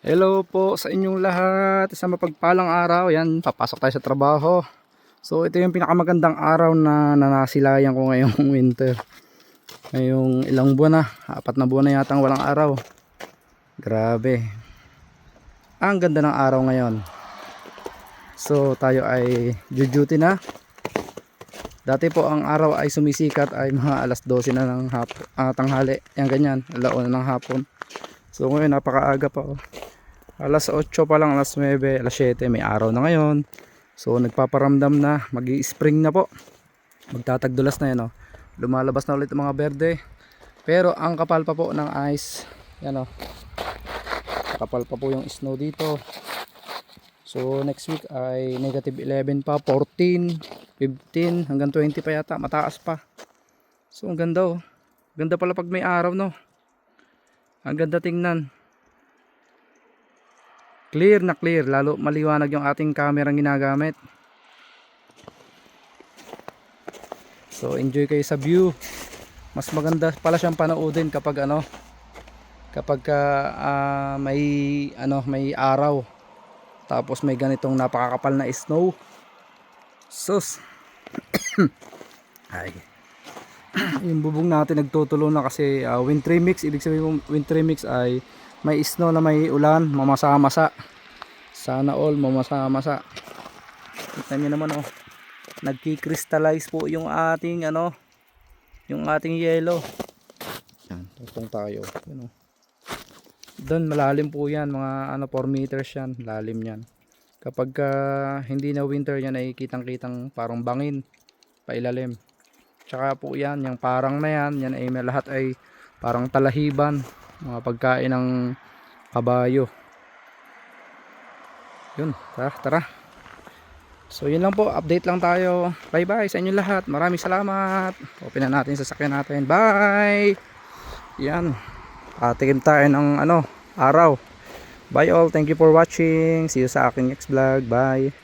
Hello po sa inyong lahat. Isang mapagpalang araw. Yan, papasok tayo sa trabaho. So ito yung pinakamagandang araw na nanasilayan ko ngayong winter. Ngayong ilang buwan na, 4 na buwan na yatang walang araw. Grabe. Ang ganda ng araw ngayon. So tayo ay duty na. Dati po ang araw ay sumisikat ay mga alas 12 na ng tanghali. Yan ganyan, alauna ng hapon. So ngayon napakaaga pa oh. Alas 8 pa lang, alas 9, alas 7 may araw na ngayon. So nagpaparamdam na, magi-spring na po. Magtatagdulas na yan oh. Lumalabas na ulit ang mga berde. Pero ang kapal pa po ng ice. Yan oh. Kapal pa po yung snow dito. So next week ay negative 11 pa, 14, 15 hanggang 20 pa yata, mataas pa. So ang ganda oh. Ganda pala pag may araw no. Ang ganda tingnan. Clear na clear, lalo maliwanag yung ating camera ginagamit. So enjoy kayo sa view. Mas maganda pala siyang panoodin kapag may araw. Tapos may ganitong napakakapal na snow. Sus. Ay. Yung bubong natin nagtutulo na kasi wintry mix. Ibig sabihin ng wintry mix ay may snow na may ulan, mamasa-masa. Sana all mamasa-masa. Kita niyo naman oh. Nagki-crystallize po yung ating yung ating yelo. Yan, tutong tayo. Yan oh. Doon malalim po yan, mga 4 meters yan, lalim yan. Kapag hindi na winter yan ay kitang-kitang parang bangin pailalim. Tsaka po yan, yung parang na yan ay lahat ay parang talahiban, mga pagkain ng kabayo. Yun, tara. So yun lang po, update lang tayo. Bye bye sa inyo lahat, maraming salamat. Open na natin sa sasakyan natin. Bye. Yan, tikim tayo ng araw. Bye all, thank you for watching. See you sa aking next vlog. Bye.